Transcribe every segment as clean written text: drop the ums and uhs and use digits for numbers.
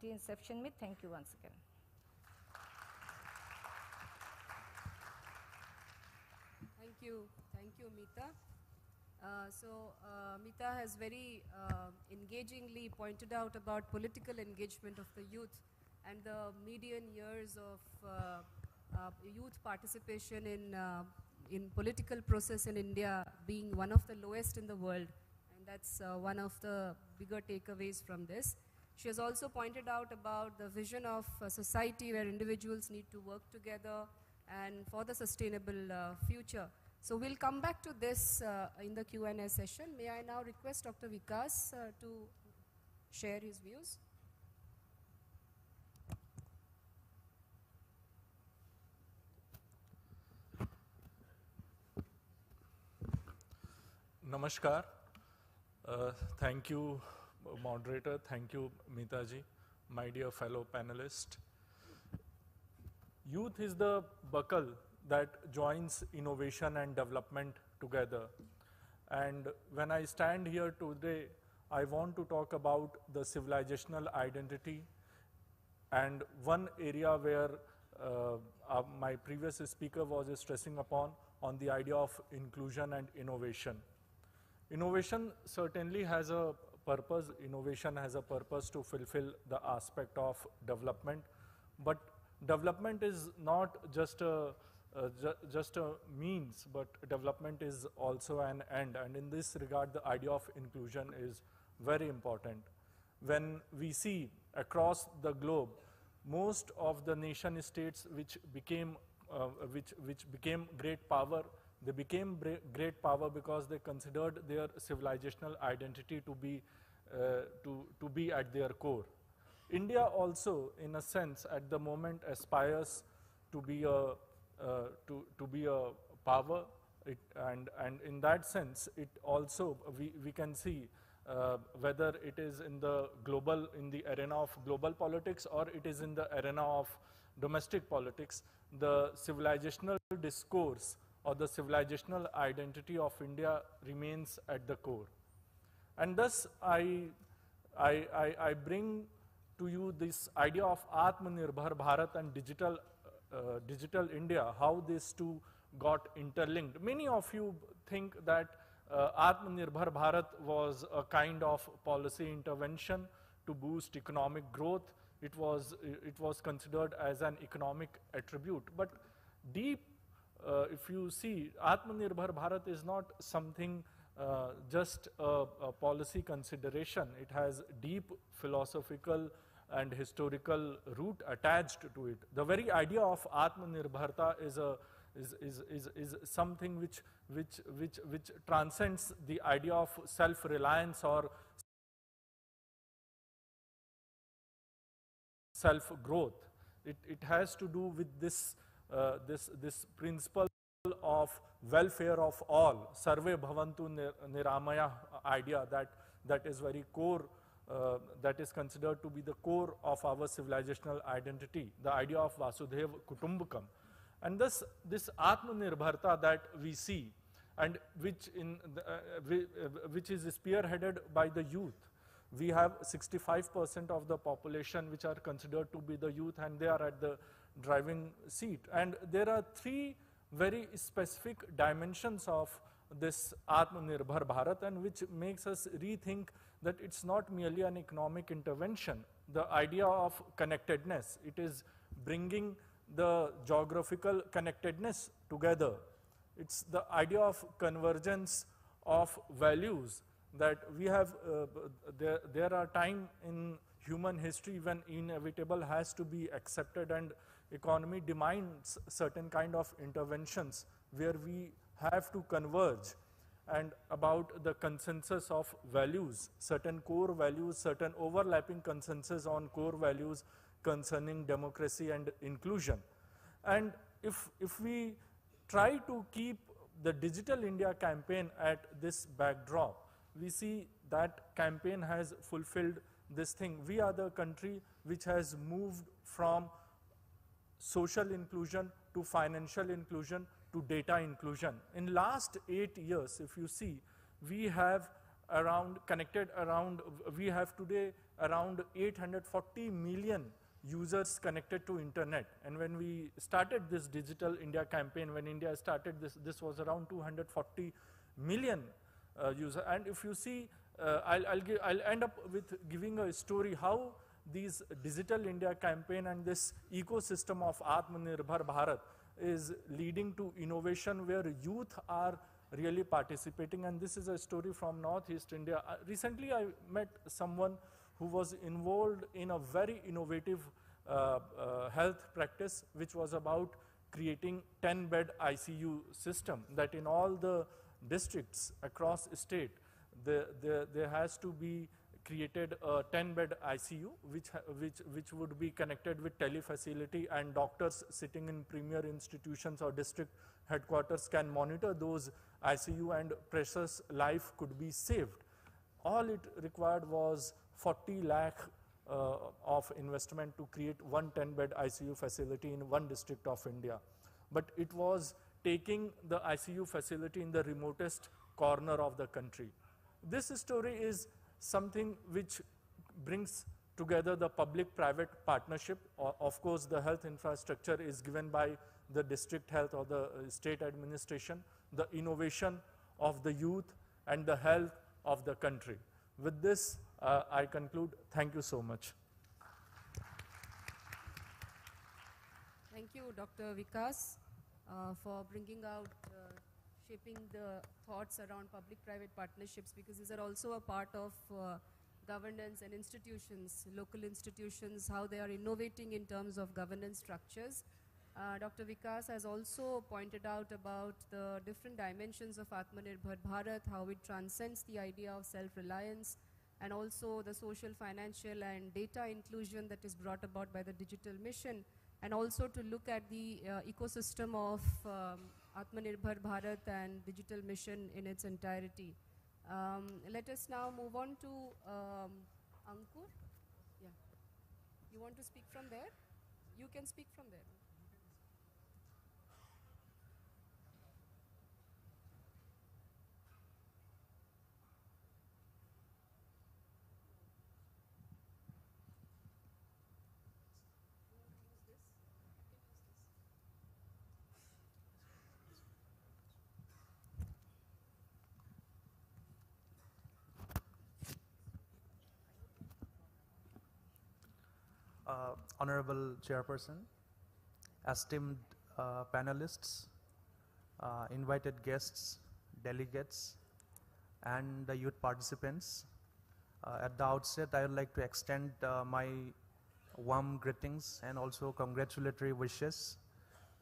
G20 Inception meet. Thank you once again. Thank you, Mita. Mita has very engagingly pointed out about political engagement of the youth and the median years of youth participation in political process in India being one of the lowest in the world, and that's one of the bigger takeaways from this. She has also pointed out about the vision of a society where individuals need to work together and for the sustainable future. So we'll come back to this in the Q&A session. May I now request Dr. Vikas to share his views? Namaskar. Thank you, moderator. Thank you, Mita ji, my dear fellow panelists. Youth is the buckle that joins innovation and development together. And when I stand here today, I want to talk about the civilizational identity and one area where my previous speaker was stressing upon on the idea of inclusion and innovation. Innovation certainly has a purpose. Innovation has a purpose to fulfill the aspect of development, but development is not just a means, but development is also an end. And in this regard, the idea of inclusion is very important. When we see across the globe, most of the nation states which became great power, they became great power because they considered their civilizational identity to be at their core. India also, in a sense, at the moment aspires to be a power, and in that sense, it also we can see whether it is in the arena of global politics or it is in the arena of domestic politics, the civilizational discourse or the civilizational identity of India remains at the core. And thus I bring to you this idea of Atmanirbhar Bharat and digital India, how these two got interlinked. Many of you think that Atmanirbhar Bharat was a kind of policy intervention to boost economic growth. It was considered as an economic attribute. But deep, if you see, Atmanirbhar Bharat is not something just a policy consideration. It has deep philosophical and historical root attached to it. The very idea of Atmanirbharta is something which transcends the idea of self-reliance or self-growth. It has to do with this principle of welfare of all, Sarve Bhavantu Niramaya idea that is very core, that is considered to be the core of our civilizational identity, the idea of Vasudhaiva Kutumbakam. And thus, this Atmanirbharta that we see, and which is spearheaded by the youth. We have 65% of the population which are considered to be the youth, and they are at the driving seat. And there are three very specific dimensions of this Atmanirbhar Bharat, and which makes us rethink that it's not merely an economic intervention. The idea of connectedness, it is bringing the geographical connectedness together. It's the idea of convergence of values, that we have, there are times in human history when inevitable has to be accepted, and economy demands certain kind of interventions where we have to converge, and about the consensus of values, certain core values, certain overlapping consensus on core values concerning democracy and inclusion. And if we try to keep the Digital India campaign at this backdrop, we see that campaign has fulfilled this thing. We are the country which has moved from social inclusion to financial inclusion to data inclusion. In last 8 years, if you see, we have we have today around 840 million users connected to internet. And when we started this Digital India campaign, when India started this was around 240 million users. And if you see, I'll end up with giving a story how these Digital India campaign and this ecosystem of Atmanirbhar Bharat is leading to innovation where youth are really participating. And this is a story from Northeast India. Recently I met someone who was involved in a very innovative health practice, which was about creating 10-bed ICU system, that in all the districts across state, there has to be created a 10-bed ICU, which would be connected with tele-facility, and doctors sitting in premier institutions or district headquarters can monitor those ICU, and precious life could be saved. All it required was 40 lakh of investment to create one 10-bed ICU facility in one district of India. But it was taking the ICU facility in the remotest corner of the country. This story is something which brings together the public-private partnership. Of course, the health infrastructure is given by the district health or the state administration, the innovation of the youth, and the health of the country. With this, I conclude. Thank you so much. Thank you, Dr. Vikas, for bringing out, shaping the thoughts around public-private partnerships, because these are also a part of governance and institutions, local institutions, how they are innovating in terms of governance structures. Dr. Vikas has also pointed out about the different dimensions of Atmanirbhar Bharat, how it transcends the idea of self-reliance, and also the social, financial, and data inclusion that is brought about by the digital mission, and also to look at the ecosystem of Atmanirbhar Bharat and digital mission in its entirety. Let us now move on to Ankur. Yeah. You want to speak from there? You can speak from there. Honorable Chairperson, esteemed panelists, invited guests, delegates, and the youth participants. At the outset, I would like to extend my warm greetings and also congratulatory wishes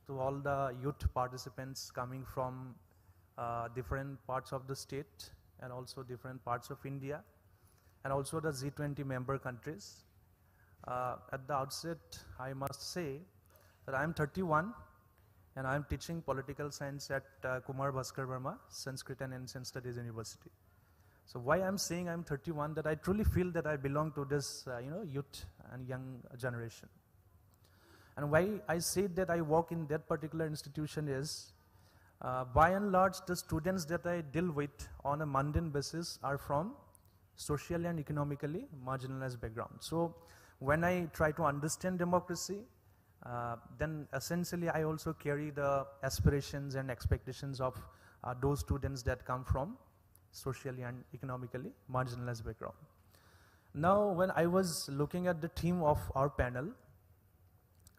to all the youth participants coming from different parts of the state and also different parts of India, and also the G20 member countries. At the outset, I must say that I am 31 and I am teaching political science at Kumar Bhaskar Verma Sanskrit and Ancient Studies University. So why I am saying I am 31, that I truly feel that I belong to this youth and young generation. And why I say that I work in that particular institution is, by and large, the students that I deal with on a mundane basis are from socially and economically marginalized background. So when I try to understand democracy, then essentially I also carry the aspirations and expectations of those students that come from socially and economically marginalized background. Now, when I was looking at the theme of our panel,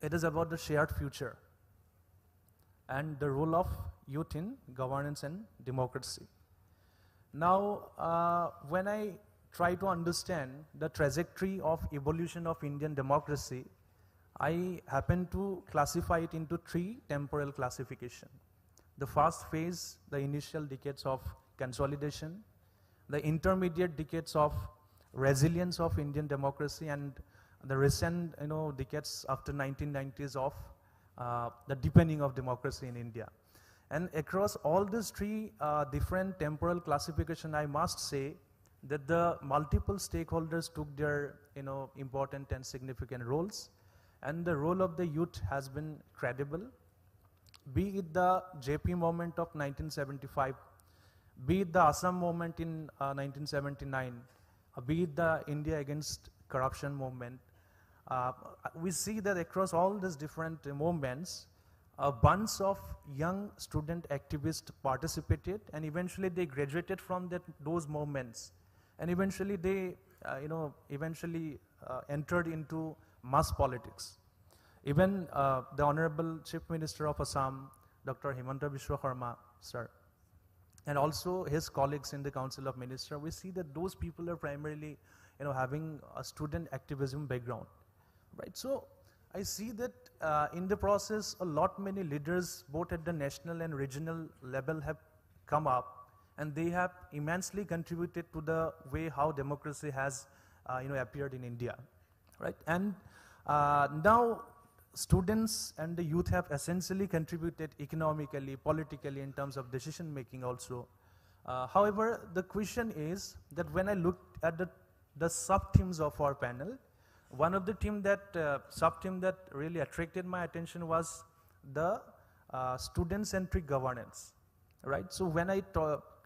it is about the shared future and the role of youth in governance and democracy. Now, when I try to understand the trajectory of evolution of Indian democracy, I happen to classify it into three temporal classification. The first phase, the initial decades of consolidation, the intermediate decades of resilience of Indian democracy, and the recent decades after 1990s of the deepening of democracy in India. And across all these three different temporal classification, I must say that the multiple stakeholders took their important and significant roles, and the role of the youth has been credible, be it the JP movement of 1975, be it the Assam movement in 1979, be it the India against corruption movement. We see that across all these different movements, a bunch of young student activists participated, and eventually they graduated from those movements, and eventually they, entered into mass politics. Even the Honorable Chief Minister of Assam, Dr. Himanta Biswa Sarma, sir, and also his colleagues in the Council of Ministers, we see that those people are primarily, having a student activism background, right? So I see that in the process, many leaders, both at the national and regional level, have come up, and they have immensely contributed to the way how democracy has, appeared in India, right? And now students and the youth have essentially contributed economically, politically, in terms of decision making also. However, the question is that when I looked at the sub-themes of our panel, one of the sub-theme that really attracted my attention was the student-centric governance, right? So when I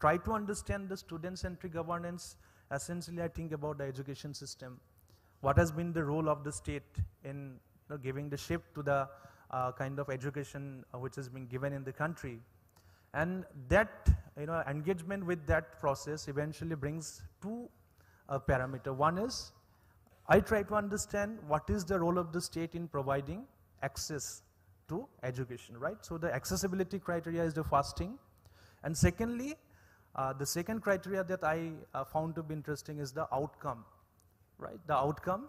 try to understand the student-centric governance, essentially I think about the education system. What has been the role of the state in giving the shape to the kind of education which has been given in the country? And that engagement with that process eventually brings two parameters. One is, I try to understand what is the role of the state in providing access to education, right? So the accessibility criteria is the first thing. And secondly, the second criteria that I found to be interesting is the outcome, right? The outcome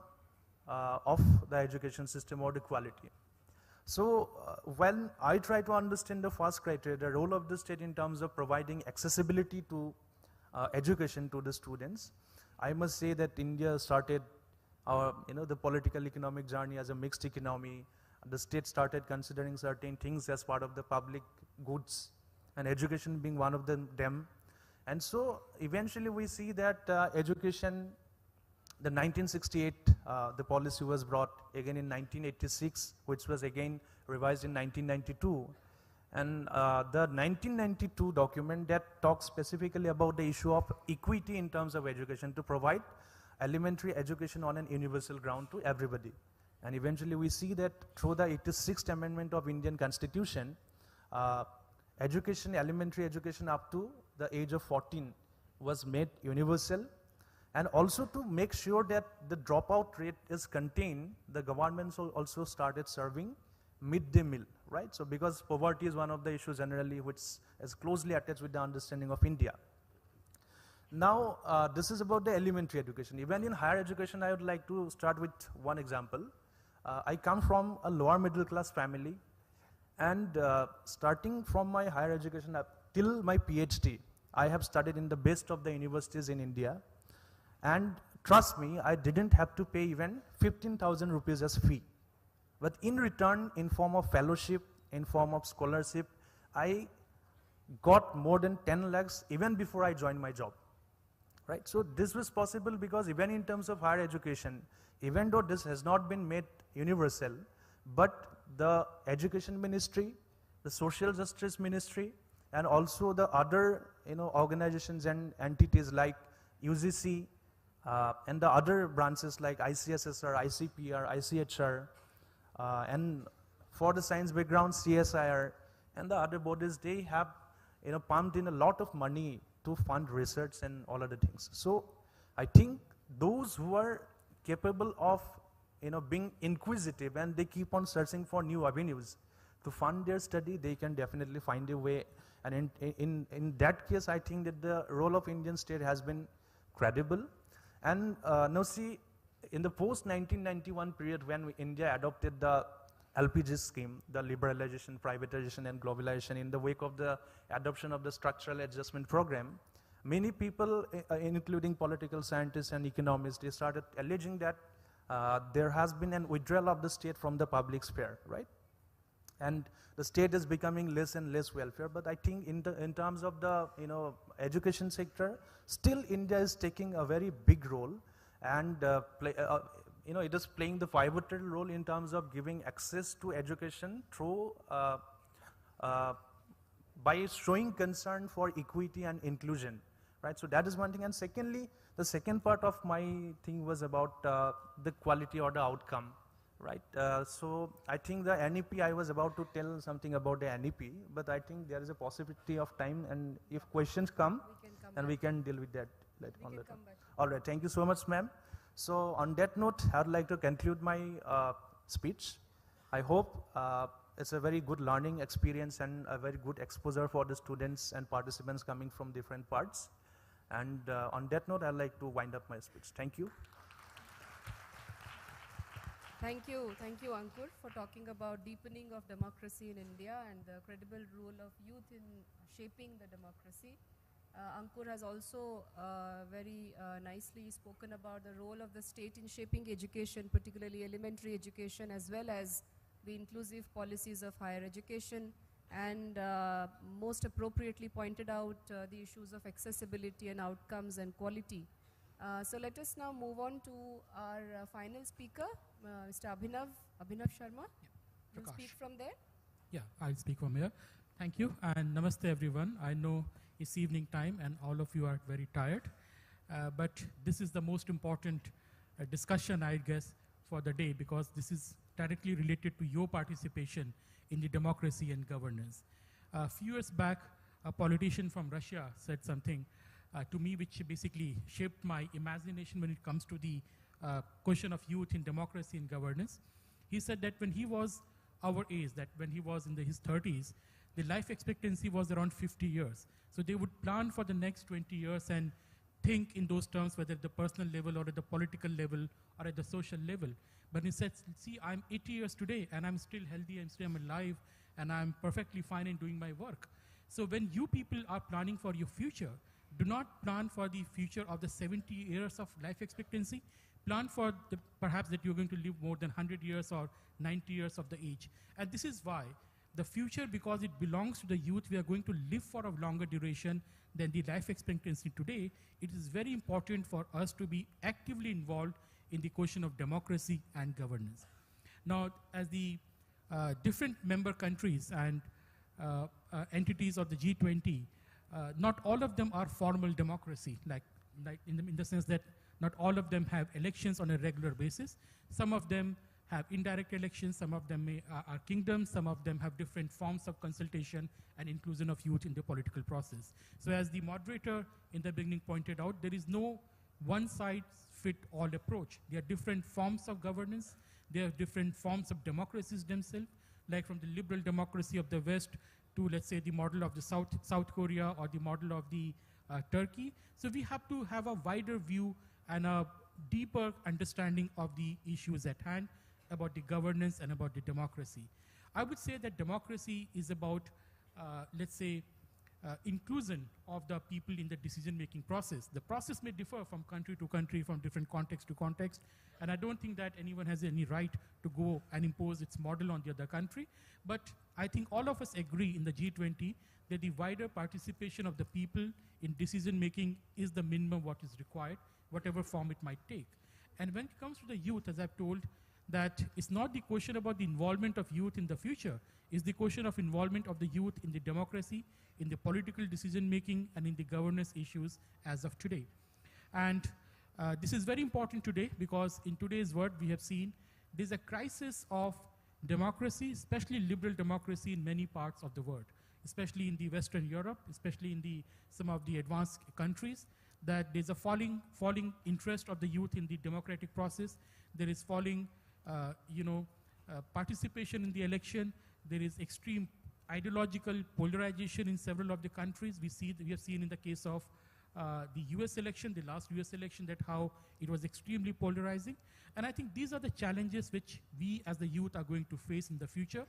of the education system or the quality. So when I try to understand the first criteria, the role of the state in terms of providing accessibility to education to the students, I must say that India started the political economic journey as a mixed economy. The state started considering certain things as part of the public goods, and education being one of them. And so eventually we see that education, the 1968, the policy was brought again in 1986, which was again revised in 1992. And the 1992 document that talks specifically about the issue of equity in terms of education, to provide elementary education on an universal ground to everybody. And eventually we see that through the 86th Amendment of Indian Constitution, elementary education up to the age of 14 was made universal. And also to make sure that the dropout rate is contained, the government also started serving midday meal, right? So because poverty is one of the issues generally which is closely attached with the understanding of India. Now, this is about the elementary education. Even in higher education, I would like to start with one example. I come from a lower middle class family, and starting from my higher education till my PhD, I have studied in the best of the universities in India. And trust me, I didn't have to pay even 15,000 rupees as fee. But in return, in form of fellowship, in form of scholarship, I got more than 10 lakhs even before I joined my job. Right? So this was possible because even in terms of higher education, even though this has not been made universal, but the education ministry, the social justice ministry, and also the other organizations and entities like UGC and the other branches like ICSSR, ICPR, ICHR, and for the science background, CSIR, and the other bodies, they have pumped in a lot of money to fund research and all other things. So I think those who are capable of being inquisitive and they keep on searching for new avenues to fund their study, they can definitely find a way. And in that case, I think that the role of Indian state has been credible. And now see, in the post-1991 period when India adopted the LPG scheme, the liberalization, privatization, and globalization, in the wake of the adoption of the structural adjustment program, many people, including political scientists and economists, they started alleging that there has been an withdrawal of the state from the public sphere, right? And the state is becoming less and less welfare. But I think in terms of the education sector, still India is taking a very big role, and it is playing the pivotal role in terms of giving access to education through by showing concern for equity and inclusion, right? So that is one thing. And secondly, The second part of my thing was about the quality or the outcome, right? So I think the NEP, I was about to tell something about the NEP, but I think there is a possibility of time, and if questions come, then we can deal with that later on. All right, thank you so much, ma'am. So on that note, I would like to conclude my speech. I hope it's a very good learning experience and a very good exposure for the students and participants coming from different parts. And on that note, I'd like to wind up my speech. Thank you. Thank you, Ankur, for talking about deepening of democracy in India and the credible role of youth in shaping the democracy. Ankur has also very nicely spoken about the role of the state in shaping education, particularly elementary education, as well as the inclusive policies of higher education, and most appropriately pointed out the issues of accessibility and outcomes and quality. So let us now move on to our final speaker, Mr. Abhinav Sharma. Yeah, Will speak from there. Yeah, I'll speak from here. Thank you, and namaste everyone. I know it's evening time and all of you are very tired, but this is the most important discussion, I guess, for the day, because this is directly related to your participation in the democracy and governance. A few years back, a politician from Russia said something to me which basically shaped my imagination when it comes to the question of youth in democracy and governance. He said that when he was our age, that when he was in his 30s, the life expectancy was around 50 years. So they would plan for the next 20 years and think in those terms, whether at the personal level or at the political level or at the social level. But he said, see, I'm 80 years today and I'm still healthy, I'm alive, and I'm perfectly fine in doing my work. So when you people are planning for your future, do not plan for the future of the 70 years of life expectancy. Plan for perhaps that you're going to live more than 100 years or 90 years of the age. And this is why the future, because it belongs to the youth, we are going to live for a longer duration than the life expectancy today. It is very important for us to be actively involved in the question of democracy and governance. Now, as the different member countries and entities of the G20, not all of them are formal democracy, like in the sense that not all of them have elections on a regular basis. Some of them have indirect elections, some of them are kingdoms, some of them have different forms of consultation and inclusion of youth in the political process. So as the moderator in the beginning pointed out, there is no one-size-fit-all approach. There are different forms of governance, there are different forms of democracies themselves, like from the liberal democracy of the West to, let's say, the model of the South Korea or the model of the Turkey. So we have to have a wider view and a deeper understanding of the issues at hand, about the governance and about the democracy. I would say that democracy is about, let's say, inclusion of the people in the decision-making process. The process may differ from country to country, from different context to context, and I don't think that anyone has any right to go and impose its model on the other country. But I think all of us agree in the G20 that the wider participation of the people in decision-making is the minimum what is required, whatever form it might take. And when it comes to the youth, as I've told, that it's not the question about the involvement of youth in the future, it's the question of involvement of the youth in the democracy, in the political decision-making, and in the governance issues as of today. And this is very important today because in today's world we have seen there's a crisis of democracy, especially liberal democracy in many parts of the world, especially in the Western Europe, especially in some of the advanced countries, that there's a falling interest of the youth in the democratic process. There is falling participation in the election. There is extreme ideological polarization in several of the countries. We have seen in the case of the US election, the last US election, that how it was extremely polarizing. And I think these are the challenges which we as the youth are going to face in the future.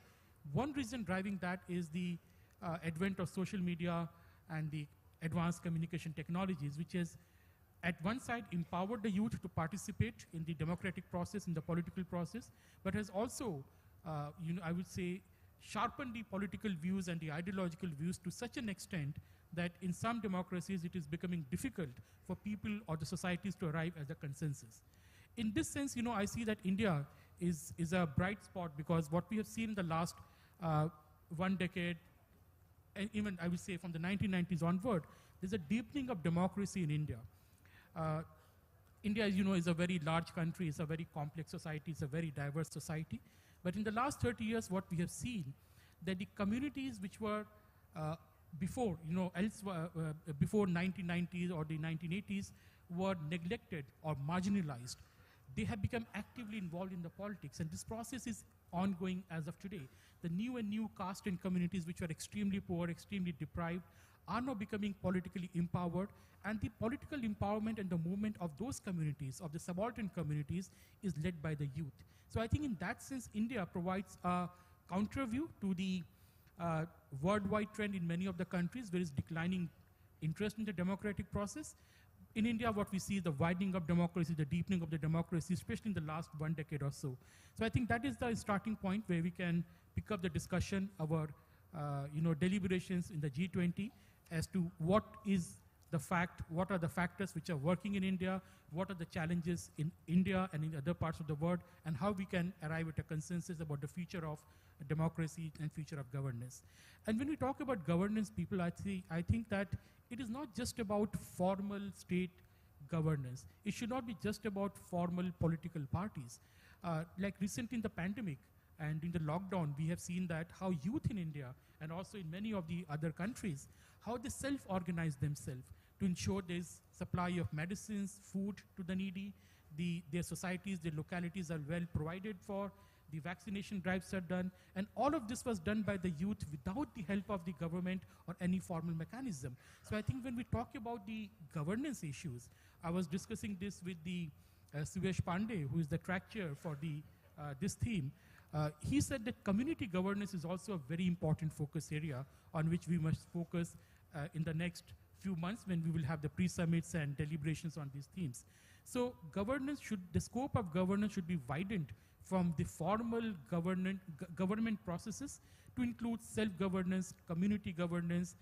One reason driving that is the advent of social media and the advanced communication technologies, which has at one side empowered the youth to participate in the democratic process, in the political process, but has also, I would say, sharpened the political views and the ideological views to such an extent that in some democracies it is becoming difficult for people or the societies to arrive at a consensus. In this sense, I see that India is a bright spot, because what we have seen in the last 1 decade, and even I would say from the 1990s onward, there's a deepening of democracy in India. India, as you know, is a very large country, it's a very complex society, it's a very diverse society. But in the last 30 years, what we have seen, that the communities which were before, before 1990s or the 1980s, were neglected or marginalized. They have become actively involved in the politics, and this process is ongoing as of today. The new caste and communities which were extremely poor, extremely deprived, are now becoming politically empowered, and the political empowerment and the movement of those communities, of the subaltern communities, is led by the youth. So I think in that sense, India provides a counter view to the worldwide trend in many of the countries where is declining interest in the democratic process. In India, what we see is the widening of democracy, the deepening of the democracy, especially in the last 1 decade or so. So I think that is the starting point where we can pick up the discussion, our deliberations in the G20 as to what is the fact, what are the factors which are working in India, what are the challenges in India and in other parts of the world, and how we can arrive at a consensus about the future of democracy and future of governance. And when we talk about governance, people, I think that it is not just about formal state governance. It should not be just about formal political parties. Like recently in the pandemic and in the lockdown, we have seen that how youth in India and also in many of the other countries, how they self-organize themselves to ensure there's supply of medicines, food to the needy, their societies, their localities are well provided for, the vaccination drives are done, and all of this was done by the youth without the help of the government or any formal mechanism. So I think when we talk about the governance issues, I was discussing this with the Suvesh Pandey, who is the track chair for this theme. He said that community governance is also a very important focus area on which we must focus in the next few months when we will have the pre-summits and deliberations on these themes. So the scope of governance should be widened from the formal government processes to include self-governance, community governance,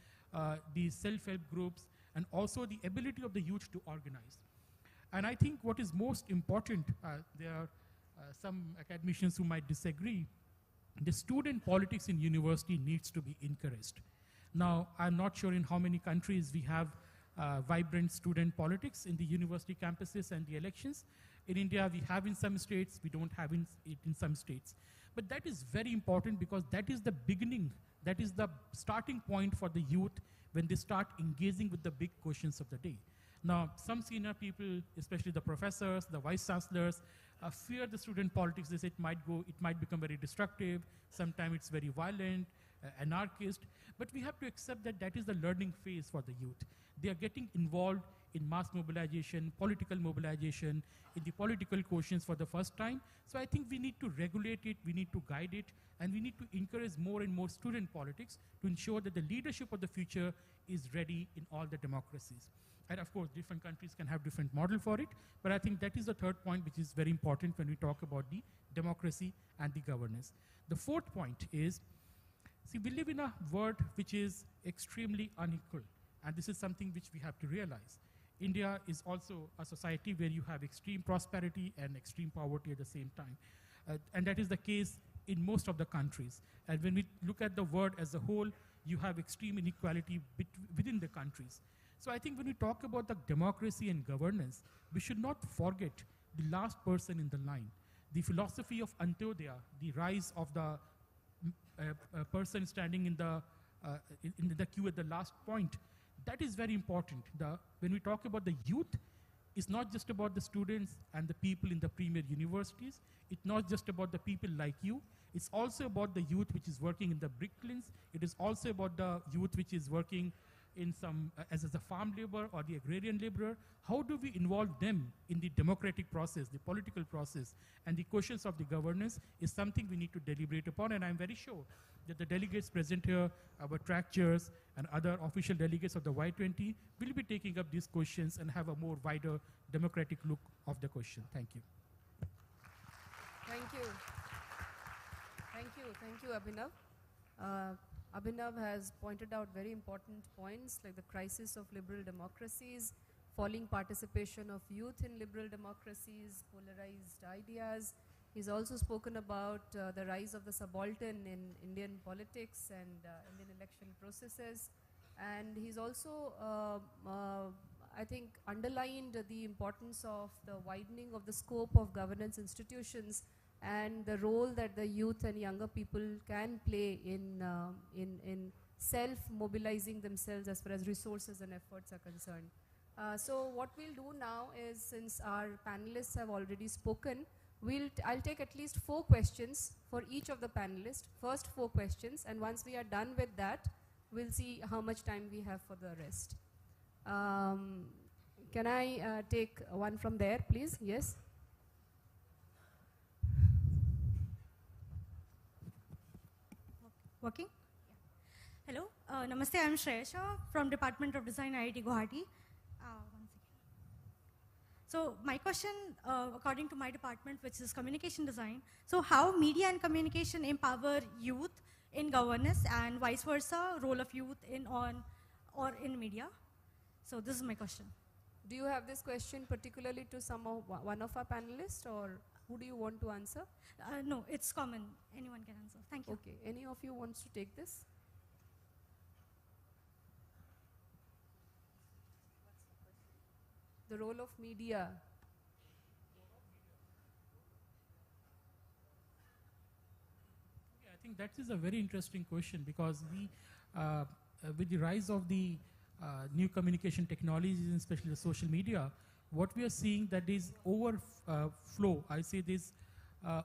the self-help groups, and also the ability of the youth to organize. And I think what is most important, there are some academicians who might disagree, the student politics in university needs to be encouraged. Now, I'm not sure in how many countries we have vibrant student politics in the university campuses and the elections. In India, we have in some states, we don't have it in some states. But that is very important because that is the beginning, that is the starting point for the youth when they start engaging with the big questions of the day. Now, some senior people, especially the professors, the vice chancellors, fear the student politics. They say it might become very destructive, sometimes it's very violent, anarchist, but we have to accept that that is the learning phase for the youth. They are getting involved in mass mobilization, political mobilization, in the political questions for the first time. So I think we need to regulate it, we need to guide it, and we need to encourage more and more student politics to ensure that the leadership of the future is ready in all the democracies. And of course, different countries can have different model for it, but I think that is the third point which is very important when we talk about the democracy and the governance. The fourth point is, see, we live in a world which is extremely unequal, and this is something which we have to realize. India is also a society where you have extreme prosperity and extreme poverty at the same time. And that is the case in most of the countries. And when we look at the world as a whole, you have extreme inequality within the countries. So I think when we talk about the democracy and governance, we should not forget the last person in the line. The philosophy of Antyodaya, the rise of the person standing in the queue at the last point, that is very important. When we talk about the youth, it's not just about the students and the people in the premier universities. It's not just about the people like you. It's also about the youth which is working in the brick kilns. It is also about the youth which is working in some as a farm laborer or the agrarian laborer. How do we involve them in the democratic process, the political process, and the questions of the governance is something we need to deliberate upon. And I'm very sure that the delegates present here, our track chairs and other official delegates of the Y20 will be taking up these questions and have a more wider democratic look of the question. Thank you. Thank you. Thank you, Abhinav. Abhinav has pointed out very important points like the crisis of liberal democracies, falling participation of youth in liberal democracies, polarized ideas. He's also spoken about the rise of the subaltern in Indian politics and Indian election processes. And he's also, I think, underlined the importance of the widening of the scope of governance institutions and the role that the youth and younger people can play in self-mobilizing themselves as far as resources and efforts are concerned. So what we'll do now is, since our panelists have already spoken, I'll take at least 4 questions for each of the panelists, first 4 questions, and once we are done with that, we'll see how much time we have for the rest. Can I take one from there, please? Yes? Working? Yeah. Hello, Namaste, I'm Shreya from Department of Design, IIT Guwahati. One second. So my question, according to my department, which is communication design, so how media and communication empower youth in governance and vice versa, role of youth in in media? So this is my question. Do you have this question particularly to one of our panelists, or who do you want to answer? No, it's common. Anyone can answer. Thank you. Okay. Any of you wants to take this? The role of media. Okay, I think that is a very interesting question, because with the rise of the new communication technologies, and especially the social media, what we are seeing that is overflow, I say this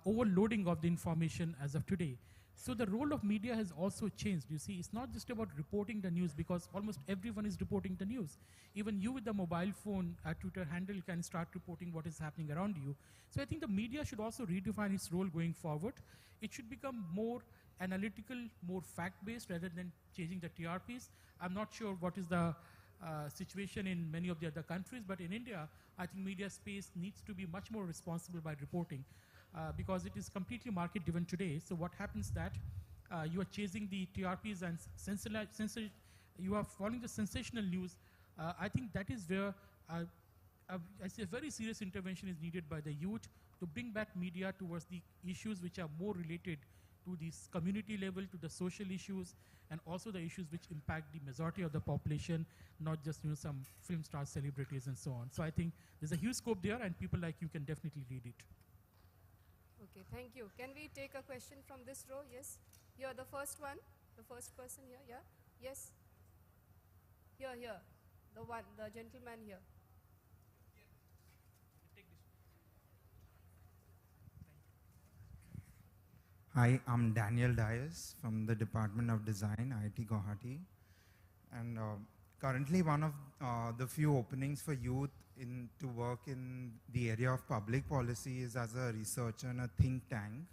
overloading of the information as of today. So the role of media has also changed. You see, it's not just about reporting the news, because almost everyone is reporting the news. Even you with the mobile phone, Twitter handle, can start reporting what is happening around you. So I think the media should also redefine its role going forward. It should become more analytical, more fact-based, rather than changing the TRPs. I'm not sure what is the situation in many of the other countries, but in India, I think media space needs to be much more responsible by reporting. Because it is completely market-driven today. So what happens that you are chasing the TRPs and you are following the sensational news. I think that is where I say a very serious intervention is needed by the youth to bring back media towards the issues which are more related to this community level, to the social issues, and also the issues which impact the majority of the population, not just some film stars, celebrities, and so on. So I think there's a huge scope there, and people like you can definitely lead it. Okay, thank you. Can we take a question from this row? Yes? Here, the first one. The first person here, yeah? Yes? Here. The gentleman here. Hi, I'm Daniel Dias from the Department of Design, IIT Guwahati. And currently one of the few openings for youth to work in the area of public policy is as a researcher in a think tank.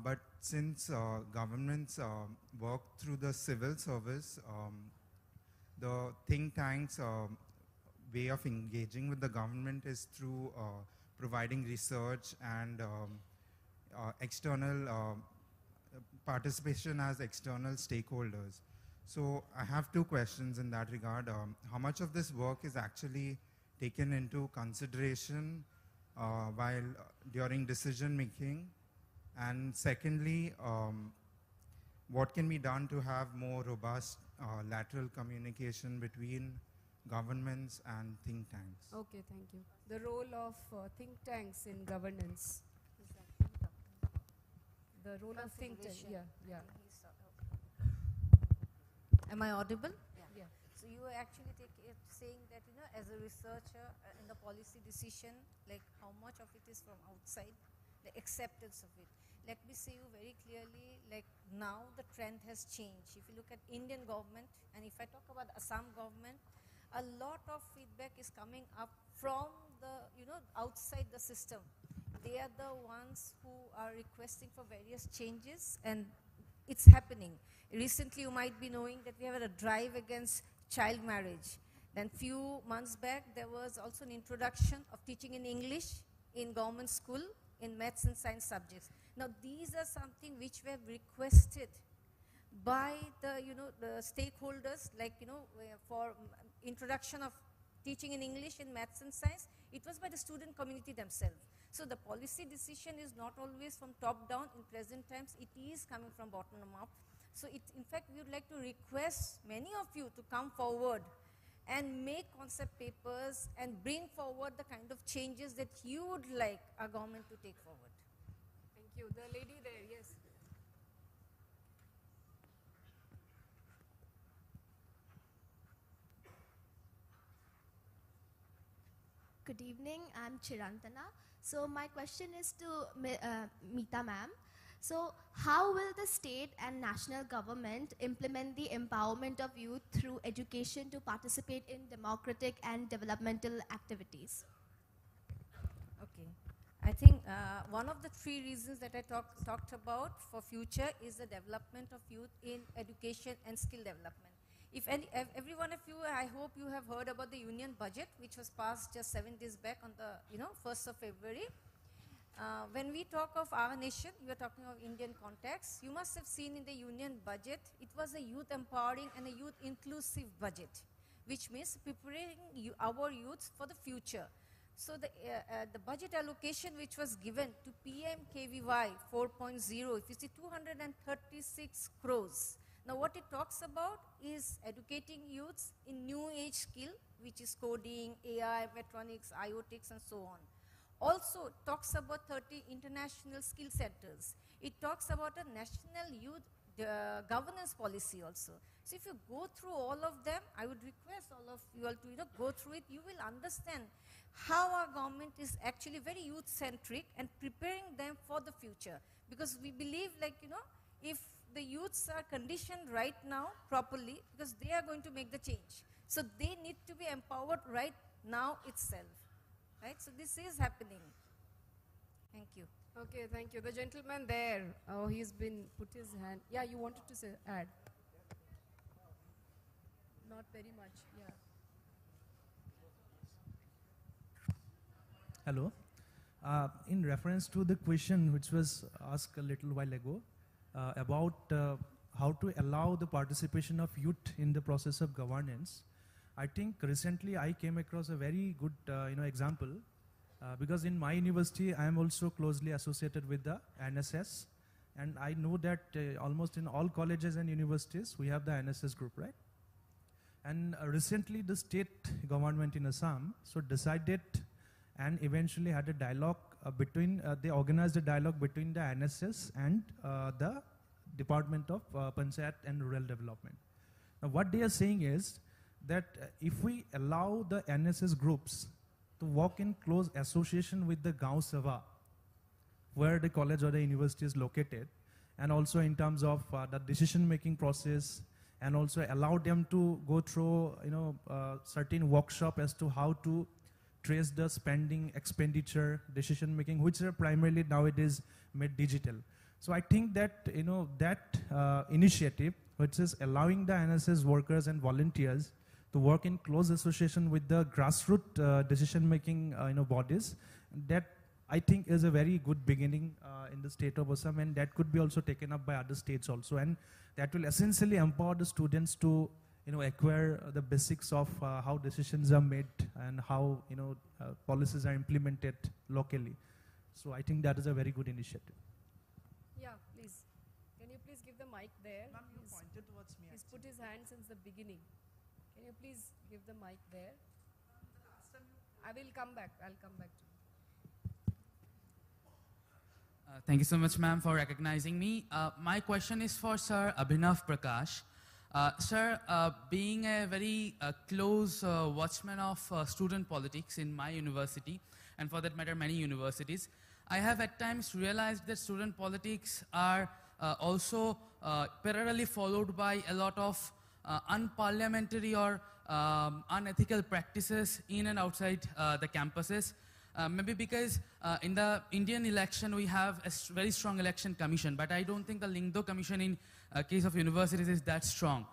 But since governments work through the civil service, the think tank's way of engaging with the government is through providing research and external participation as external stakeholders. So I have 2 questions in that regard. How much of this work is actually taken into consideration while during decision making? And secondly, what can be done to have more robust lateral communication between governments and think tanks? Okay, thank you. The role of think tanks in governance. The role of think tanks, yeah. Am I audible? Yeah. So you are actually saying that, as a researcher in the policy decision, like how much of it is from outside, the acceptance of it. Let me say you very clearly, like now the trend has changed. If you look at Indian government, and if I talk about Assam government, a lot of feedback is coming up from the, outside the system. They are the ones who are requesting for various changes, and it's happening. Recently, you might be knowing that we have a drive against child marriage. Then few months back, there was also an introduction of teaching in English in government school in maths and science subjects. Now, these are something which we have requested by the, the stakeholders, like, for introduction of teaching in English in maths and science. It was by the student community themselves. So the policy decision is not always from top down. In present times, it is coming from bottom up. So in fact, we would like to request many of you to come forward and make concept papers and bring forward the kind of changes that you would like our government to take forward. Thank you. The lady there, yes. Good evening, I'm Chirantana. So my question is to Mita ma'am. So how will the state and national government implement the empowerment of youth through education to participate in democratic and developmental activities? Okay. I think one of the three reasons that I talked about for future is the development of youth in education and skill development. If every one of you, I hope you have heard about the union budget, which was passed just 7 days back on the 1st of February. When we talk of our nation, we are talking of Indian context. You must have seen in the union budget, it was a youth empowering and a youth inclusive budget, which means preparing our youth for the future. So the budget allocation which was given to PMKVY 4.0, if you see 236 crores. Now what it talks about is educating youths in new age skill, which is coding, AI, metronics, IoTics and so on. Also talks about 30 international skill centers. It talks about a national youth governance policy also. So if you go through all of them, I would request all of you all to go through it. You will understand how our government is actually very youth centric and preparing them for the future. Because we believe if the youths are conditioned right now properly, because they are going to make the change. So they need to be empowered right now itself. Right? So this is happening. Thank you. Okay, thank you. The gentleman there, he's been put his hand. Yeah, you wanted to say, add. Not very much, yeah. Hello. In reference to the question which was asked a little while ago about how to allow the participation of youth in the process of governance, I think recently I came across a very good example because in my university I am also closely associated with the NSS, and I know that almost in all colleges and universities we have the NSS group, right? And recently the state government in Assam decided and eventually had a dialogue they organized a dialogue between the NSS and the Department of Panchayat and Rural Development. Now what they are saying is that if we allow the NSS groups to work in close association with the Gaon Sabha, where the college or the university is located, and also in terms of the decision-making process, and also allow them to go through certain workshop as to how to trace the spending, expenditure, decision-making, which are primarily nowadays made digital. So I think that that initiative, which is allowing the NSS workers and volunteers to work in close association with the grassroots decision-making bodies, that I think is a very good beginning in the state of Assam, and that could be also taken up by other states also, and that will essentially empower the students to acquire the basics of how decisions are made and how policies are implemented locally. So I think that is a very good initiative. Yeah, please. Can you please give the mic there? Ma'am, you pointed towards me. He's put his hand since the beginning. Can you please give the mic there? I will come back. I'll come back to you. Thank you so much, ma'am, for recognizing me. My question is for Sir Abhinav Prakash. Sir, being a very close watchman of student politics in my university, and for that matter many universities, I have at times realized that student politics are also parallelly followed by a lot of unparliamentary or unethical practices in and outside the campuses. Maybe because in the Indian election we have a very strong election commission, but I don't think the Lingdo commission in case of universities is that strong.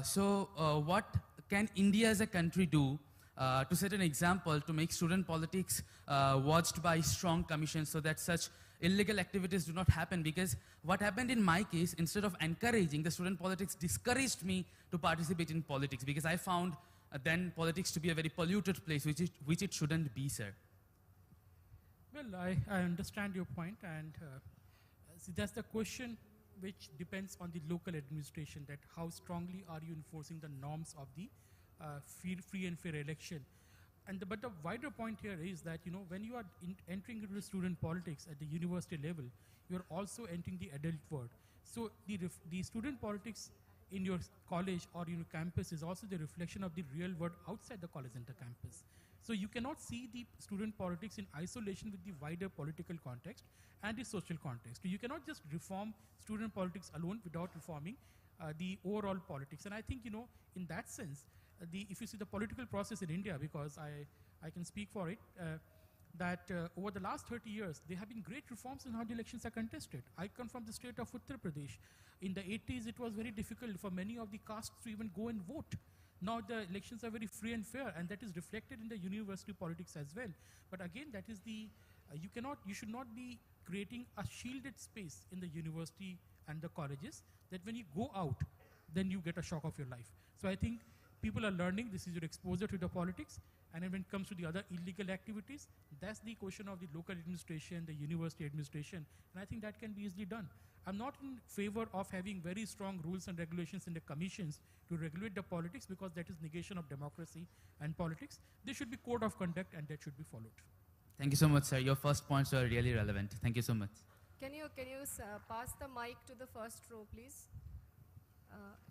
So what can India as a country do to set an example to make student politics watched by strong commissions so that such illegal activities do not happen? Because what happened in my case, instead of encouraging, the student politics discouraged me to participate in politics, because I found then politics to be a very polluted place, which it shouldn't be, sir. Well, I understand your point, and see, that's the question which depends on the local administration, that how strongly are you enforcing the norms of the free and fair election. But the wider point here is that, when you are entering into student politics at the university level, you are also entering the adult world. So the student politics in your college or in your campus is also the reflection of the real world outside the college and the campus. So you cannot see the student politics in isolation with the wider political context and the social context. You cannot just reform student politics alone without reforming the overall politics. And I think, in that sense, if you see the political process in India, because I can speak for it, that over the last 30 years, there have been great reforms in how the elections are contested. I come from the state of Uttar Pradesh. In the 80s, it was very difficult for many of the castes to even go and vote. Now the elections are very free and fair, and that is reflected in the university politics as well. But again, that is you should not be creating a shielded space in the university and the colleges that when you go out, then you get a shock of your life. So I think people are learning, this is your exposure to the politics, and then when it comes to the other illegal activities, that's the question of the local administration, the university administration, and I think that can be easily done. I'm not in favor of having very strong rules and regulations in the commissions to regulate the politics, because that is negation of democracy and politics. There should be code of conduct, and that should be followed. Thank you so much, sir. Your first points are really relevant. Thank you so much. Can you pass the mic to the first row, please?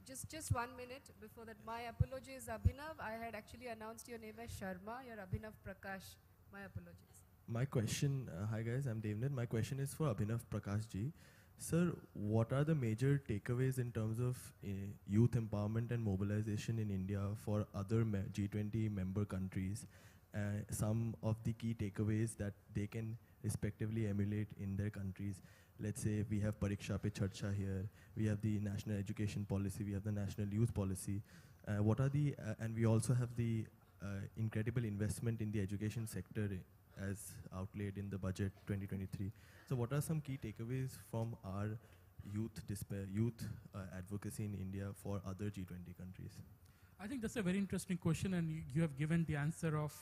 Just 1 minute before that. My apologies, Abhinav. I had actually announced your name as Sharma. You're Abhinav Prakash. My apologies. My question, hi guys, I'm Devnet. My question is for Abhinav Prakash ji. Sir, what are the major takeaways in terms of youth empowerment and mobilization in India for other G20 member countries? Some of the key takeaways that they can respectively emulate in their countries. Let's say we have Pariksha Pe Charcha here, we have the national education policy, we have the national youth policy. What are the, and we also have the incredible investment in the education sector as outlaid in the budget 2023. So what are some key takeaways from our youth advocacy in India for other G20 countries? I think that's a very interesting question, and you have given the answer of,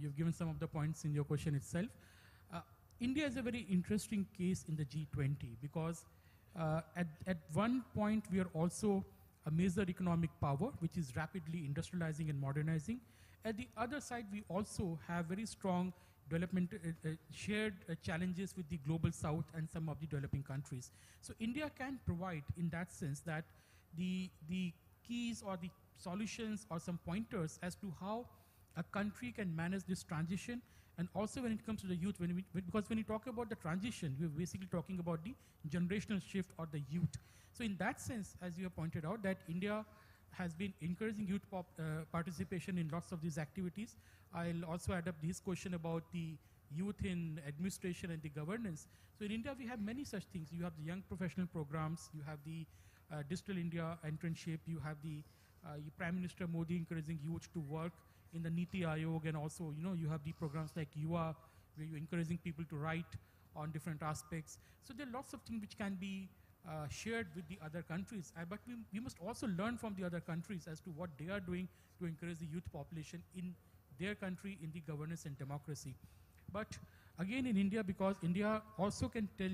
you've given some of the points in your question itself. India is a very interesting case in the G20 because at one point we are also a major economic power which is rapidly industrializing and modernizing. At the other side, we also have very strong development shared challenges with the global south and some of the developing countries. So India can provide in that sense that the keys or the solutions or some pointers as to how a country can manage this transition. And also when it comes to the youth, because when you talk about the transition, we're basically talking about the generational shift or the youth. So in that sense, as you have pointed out, that India has been encouraging youth participation in lots of these activities. I'll also add up this question about the youth in administration and the governance. So in India, we have many such things. You have the young professional programs, you have the Digital India internship, you have the Prime Minister Modi encouraging youth to work in the Niti Aayog, and also, you have the programs like Yuva, where you're encouraging people to write on different aspects. So there are lots of things which can be shared with the other countries, but we must also learn from the other countries as to what they are doing to encourage the youth population in their country in the governance and democracy. But again in India, because India also can tell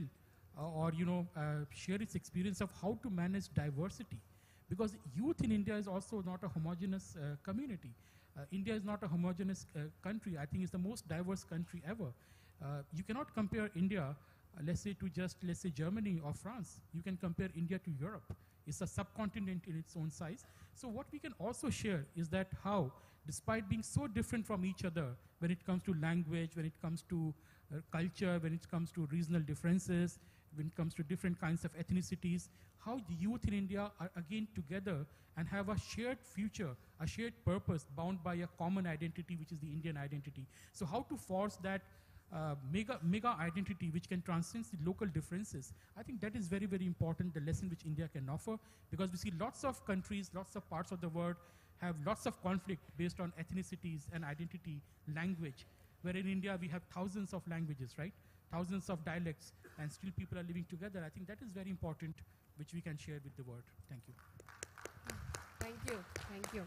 or share its experience of how to manage diversity, because youth in India is also not a homogeneous community. India is not a homogeneous country. I think it's the most diverse country ever. You cannot compare India, let's say Germany or France. You can compare India to Europe. It's a subcontinent in its own size. So what we can also share is that how, despite being so different from each other, when it comes to language, when it comes to culture, when it comes to regional differences, when it comes to different kinds of ethnicities, how the youth in India are again together and have a shared future, a shared purpose bound by a common identity, which is the Indian identity. So how to force that mega identity which can transcend the local differences. I think that is very, very important, the lesson which India can offer, because we see lots of countries, lots of parts of the world have lots of conflict based on ethnicities and identity, language, where in India we have thousands of languages, right? Thousands of dialects, and still people are living together. I think that is very important, which we can share with the world. Thank you. Thank you.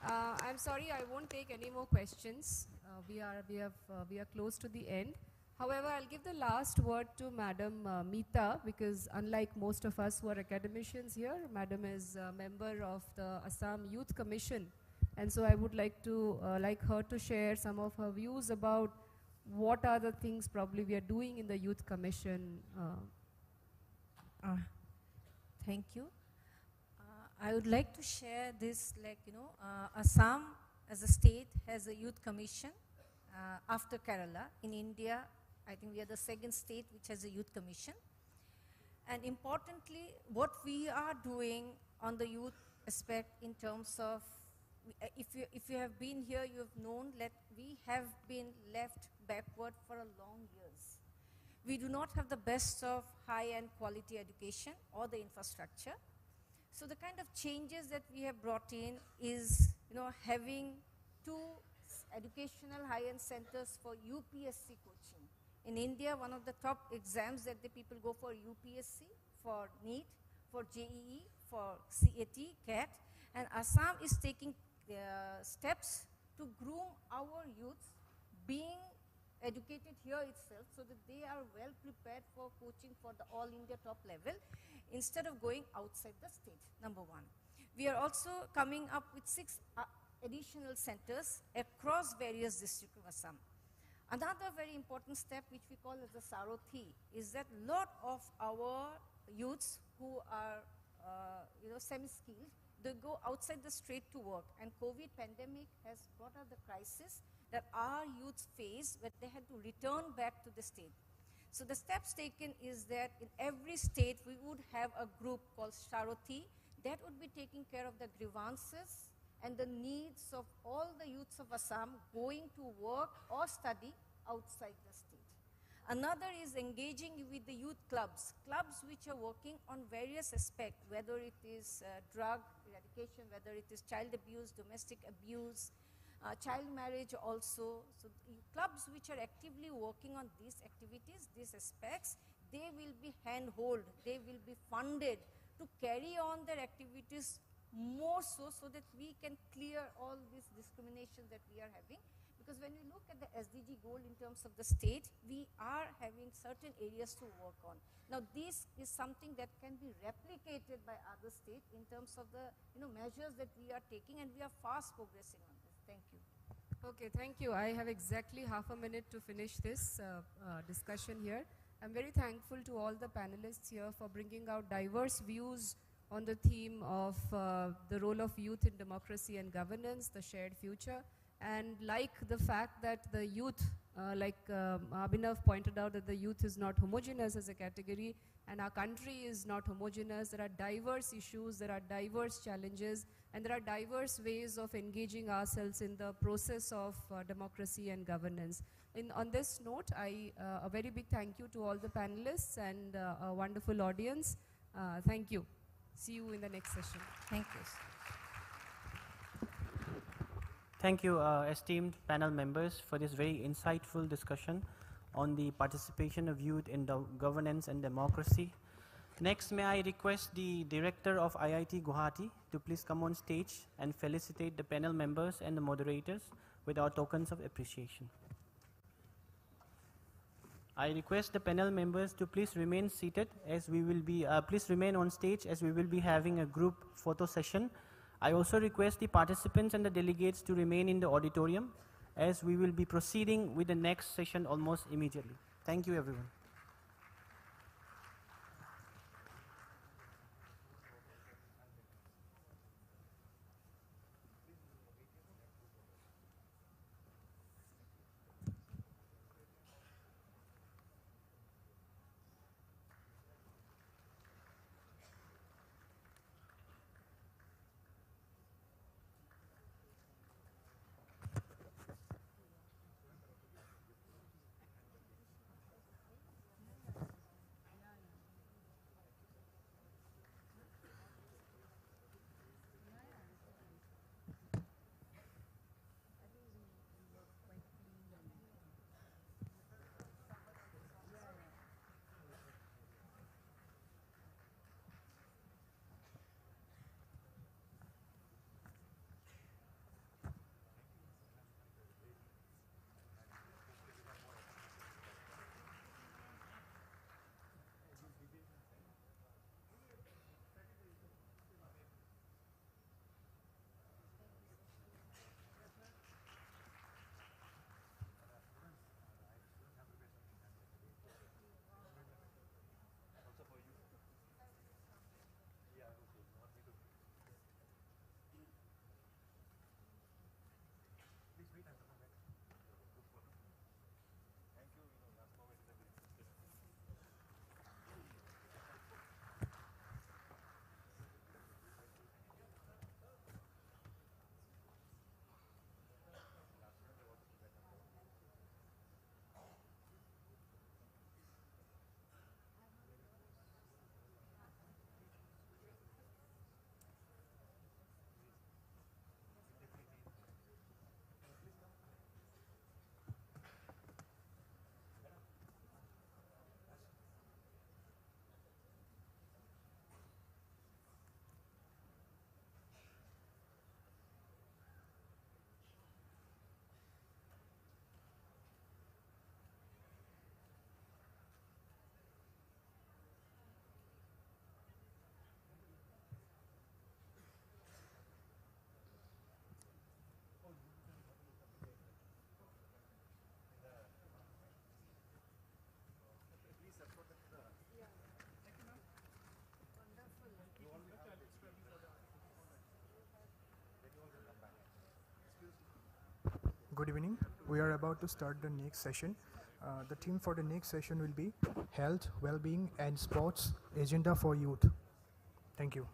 I'm sorry, I won't take any more questions. We are close to the end. However, I'll give the last word to Madam Mita, because unlike most of us who are academicians here, Madam is a member of the Assam Youth Commission, And so I would like to like her to share some of her views about what are the things probably we are doing in the Youth Commission. Thank you. I would like to share this, like, Assam as a state has a youth commission after Kerala. In India, I think we are the second state which has a youth commission. And importantly, what we are doing on the youth aspect in terms of, if you have been here, you have known that we have been left backward for a long years. We do not have the best of high-end quality education or the infrastructure. So the kind of changes that we have brought in is, having 2 educational high-end centers for UPSC coaching. In India, one of the top exams that the people go for UPSC, for NEET, for JEE, for CAT, CAT, and Assam is taking steps to groom our youth being educated here itself so that they are well prepared for coaching for the all India top level instead of going outside the state, number 1. We are also coming up with 6 additional centers across various districts of Assam. Another very important step which we call as the Sarothi is that a lot of our youths who are semi-skilled, they go outside the state to work, and COVID pandemic has brought out the crisis that our youths face when they had to return back to the state. So the steps taken is that in every state we would have a group called Sarothi that would be taking care of the grievances and the needs of all the youths of Assam going to work or study outside the state. Another is engaging with the youth clubs, clubs which are working on various aspects, whether it is drug eradication, whether it is child abuse, domestic abuse, child marriage also. So clubs which are actively working on these activities, these aspects, they will be hand-held, they will be funded to carry on their activities more so that we can clear all this discrimination that we are having. Because when we look at the SDG goal in terms of the state, we are having certain areas to work on. Now this is something that can be replicated by other states in terms of the measures that we are taking, and we are fast progressing on this. Thank you. Okay, thank you. I have exactly half a minute to finish this discussion here. I'm very thankful to all the panelists here for bringing out diverse views on the theme of the role of youth in democracy and governance, the shared future. And like the fact that the youth, like Abhinav pointed out, that the youth is not homogeneous as a category, and our country is not homogeneous. There are diverse issues, there are diverse challenges, and there are diverse ways of engaging ourselves in the process of democracy and governance. On this note, a very big thank you to all the panelists and a wonderful audience. Thank you. See you in the next session. Thank you. Thank you, esteemed panel members, for this very insightful discussion on the participation of youth in governance and democracy. Next, may I request the Director of IIT Guwahati to please come on stage and felicitate the panel members and the moderators with our tokens of appreciation. I request the panel members to please remain seated as we will be, please remain on stage as we will be having a group photo session. I also request the participants and the delegates to remain in the auditorium as we will be proceeding with the next session almost immediately. Thank you, everyone. Good evening. We are about to start the next session. The theme for the next session will be Health, Well-being and Sports Agenda for Youth. Thank you.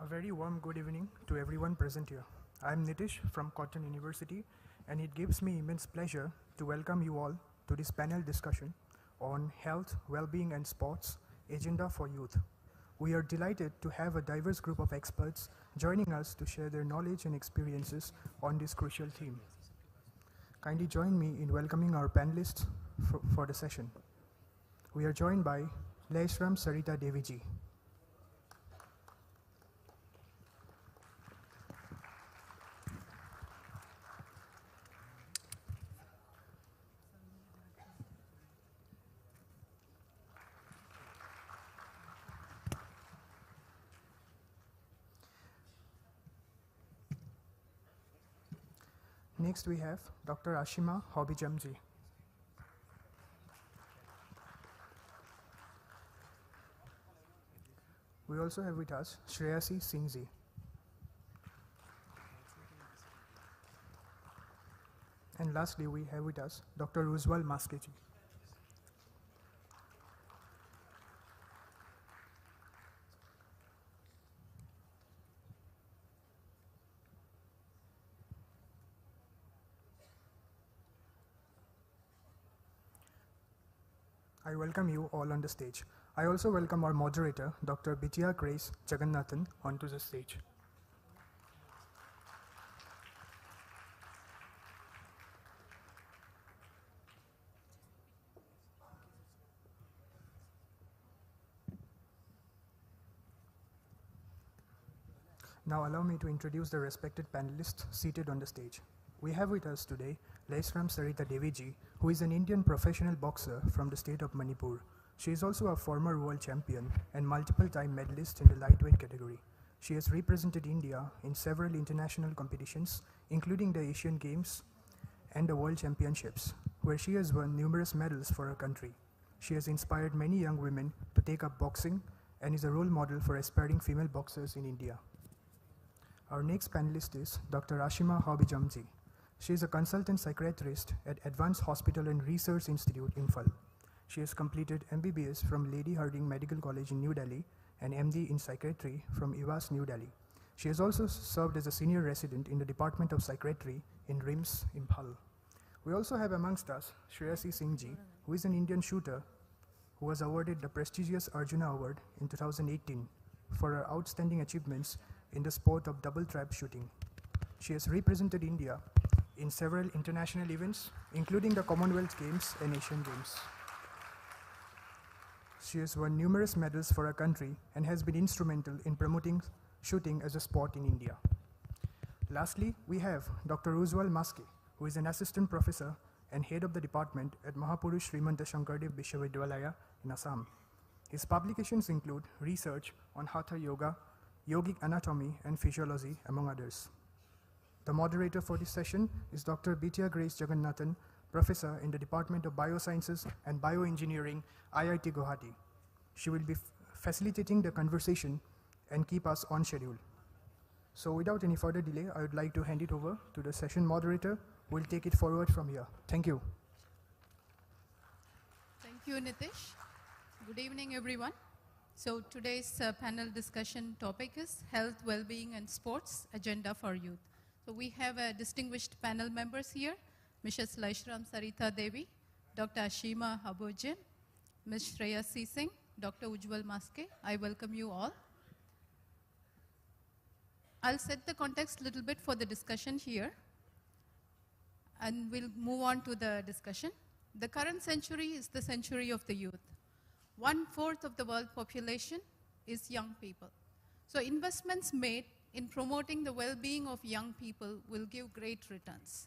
A very warm good evening to everyone present here. I am Nitish from Cotton University, and it gives me immense pleasure to welcome you all to this panel discussion on health, well-being and sports agenda for youth. We are delighted to have a diverse group of experts joining us to share their knowledge and experiences on this crucial theme. Kindly join me in welcoming our panelists for the session. We are joined by Laishram Sarita Deviji. Next we have Dr. Ashima Hobijamji. We also have with us Shreyasi Singhji. And lastly we have with us Dr. Ujwal Maskeji. I welcome you all on the stage. I also welcome our moderator, Dr. Bitya Grace Jagannathan, onto the stage. Now allow me to introduce the respected panelists seated on the stage. We have with us today Laishram Sarita Deviji, who is an Indian professional boxer from the state of Manipur. She is also a former world champion and multiple-time medalist in the lightweight category. She has represented India in several international competitions, including the Asian Games and the World Championships, where she has won numerous medals for her country. She has inspired many young women to take up boxing and is a role model for aspiring female boxers in India. Our next panelist is Dr. Ashima Hobijamji. She is a consultant psychiatrist at Advanced Hospital and Research Institute, Imphal. She has completed MBBS from Lady Hardinge Medical College in New Delhi and MD in Psychiatry from IWAS, New Delhi. She has also served as a senior resident in the Department of Psychiatry in RIMS, Imphal. We also have amongst us Shreyasi Singhji, who is an Indian shooter who was awarded the prestigious Arjuna Award in 2018 for her outstanding achievements in the sport of double trap shooting. She has represented India in several international events, including the Commonwealth Games and Asian Games. She has won numerous medals for her country and has been instrumental in promoting shooting as a sport in India. Lastly, we have Dr. Ujwal Maske, who is an assistant professor and head of the department at Mahapurush Srimanta Shankardev Vishwavidyalaya in Assam. His publications include research on Hatha Yoga, yogic anatomy and physiology, among others. The moderator for this session is Dr. Bitya Grace Jagannathan, professor in the Department of Biosciences and Bioengineering, IIT Guwahati. She will be facilitating the conversation and keep us on schedule. So without any further delay, I would like to hand it over to the session moderator, who will take it forward from here. Thank you. Thank you, Nitish. Good evening, everyone. So today's panel discussion topic is Health, Wellbeing and Sports Agenda for Youth. So we have distinguished panel members here, Mrs. Laishram Sarita Devi, Dr. Ashima Hobijamji, Ms. Shreyasi Singh, Dr. Ujwal Maske. I welcome you all. I'll set the context a little bit for the discussion here, and we'll move on to the discussion. The current century is the century of the youth. 1/4 of the world population is young people. So investments made in promoting the well-being of young people will give great returns.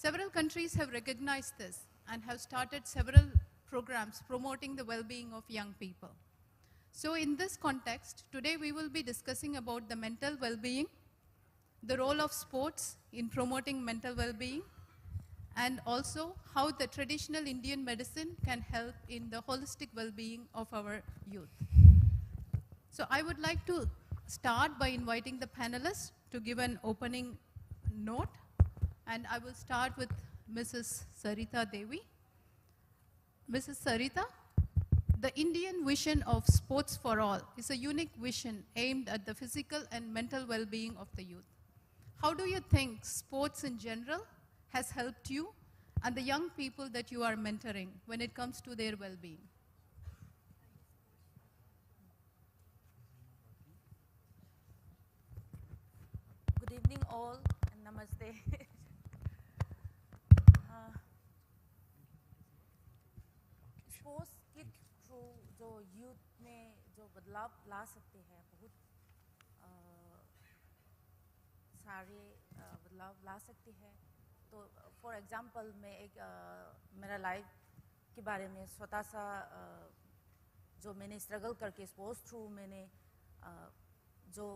Several countries have recognized this and have started several programs promoting the well-being of young people. So in this context, today we will be discussing about the mental well-being, the role of sports in promoting mental well-being, and also how the traditional Indian medicine can help in the holistic well-being of our youth. So I would like to start by inviting the panelists to give an opening note, and I will start with Mrs. Sarita Devi. Mrs. Sarita, the Indian vision of sports for all is a unique vision aimed at the physical and mental well-being of the youth. How do you think sports in general has helped you and the young people that you are mentoring when it comes to their well-being? Good evening all and namaste. Sports के through जो youth में जो बदलाव ला सकते हैं, बहुत सारे बदलाव ला सकते हैं. तो फॉर एग्जांपल मैं एक मेरा लाइफ के बारे में छोटा सा जो मैंने स्ट्रगल करके स्पोर्ट्स थ्रू मैंने जो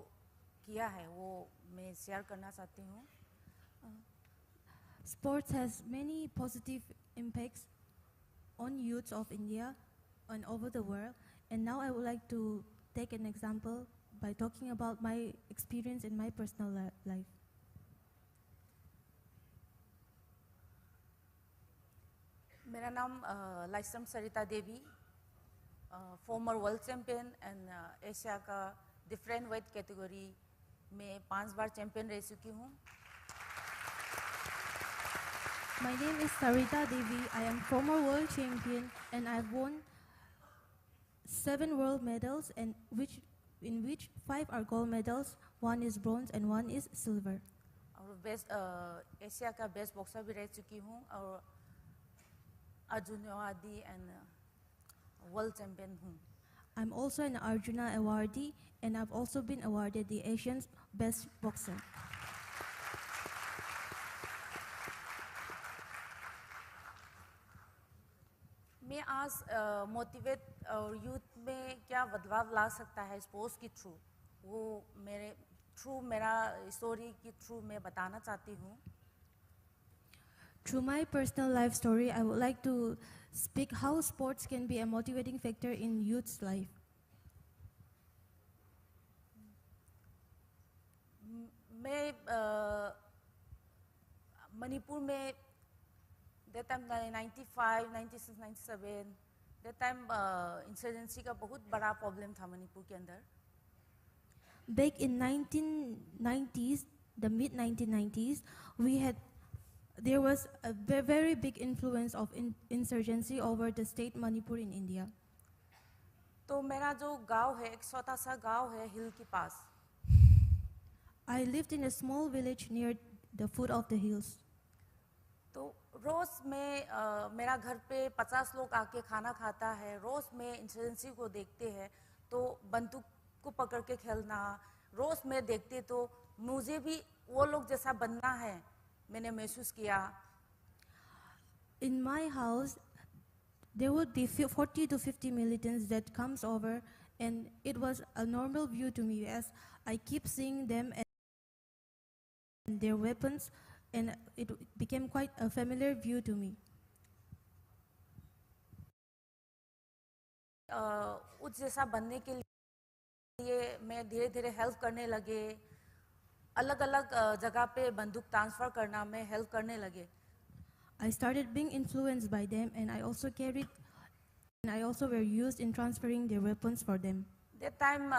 किया है वो मैं शेयर करना चाहती हूँ. Sports has many positive impacts on youths of India and over the world. And now I would like to take an example by talking about my experience in my personal life. मेरा नाम Laishram Sarita Devi, former world champion and Asia का different weight category में 5 बार champion रह चुकी हूँ. My name is Sarita Devi. I am former world champion and I've won 7 world medals, and in which 5 are gold medals, 1 is bronze and 1 is silver. और best Asia का best boxer भी रह चुकी हूँ और Arjun awardee and world champion हूँ. I'm also an Arjuna awardee and I've also been awarded the Asian's best boxer. मैं आज मोटिवेट और यूथ में क्या बदलाव ला सकता है स्पोर्ट्स के थ्रू, वो मेरे थ्रू मेरा स्टोरी के थ्रू मैं बताना चाहती हूँ. Through my personal life story, I would like to speak how sports can be a motivating factor in youth's life. मैं मणिपुर में that time 95, 96, 97, that time insurgency का बहुत बड़ा प्रॉब्लम था मणिपुर के अंदर. Back in 1990s, the mid 1990s, there was a very big influence of insurgency over the state Manipur in India. तो मेरा जो गांव है, एक छोटा सा गांव है हिल के पास. I lived in a small village near the foot of the hills. तो रोज में मेरा घर पे 50 लोग आके खाना खाता है. रोज में इंसर्जेंसी को देखते हैं तो बंदूक को पकड़ के खेलना, रोज में देखते तो मुझे भी वो लोग जैसा बनना है, मैंने महसूस किया. In my house, there would be 40 to 50 militants that comes over, and it was a normal view to me as I keep seeing them and their weapons, and it became quite a familiar view to me. उस जैसा बनने के लिए मैं धीरे धीरे help करने लगे. अलग अलग जगह पे बंदूक ट्रांसफर करना में हेल्प करने लगे. I started being influenced by them, and I also were used in transferring their weapons for them. That time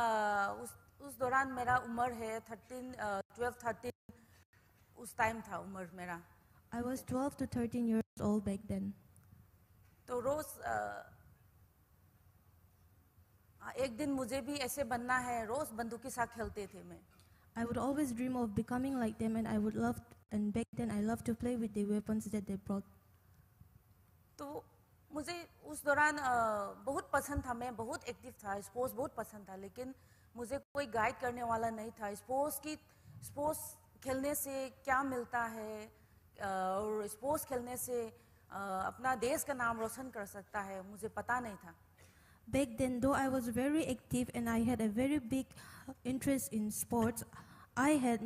उस दौरान मेरा उम्र है 12, 13 उस टाइम था उम्र मेरा. I was 12 to 13 years old back then. तो रोज एक दिन मुझे भी ऐसे बनना है, रोज बंदूक के साथ खेलते थे मैं. I would always dream of becoming like them, and and back then I loved to play with the weapons that they brought. तो मुझे उस दौरान बहुत पसंद था, मैं बहुत एक्टिव था, स्पोर्ट्स बहुत पसंद था, लेकिन मुझे कोई गाइड करने वाला नहीं था. स्पोर्ट्स खेलने से क्या मिलता है, और स्पोर्ट्स खेलने से अपना देश का नाम रोशन कर सकता है, मुझे पता नहीं था। Back then, though I was very active and I had a very big interest in sports, I had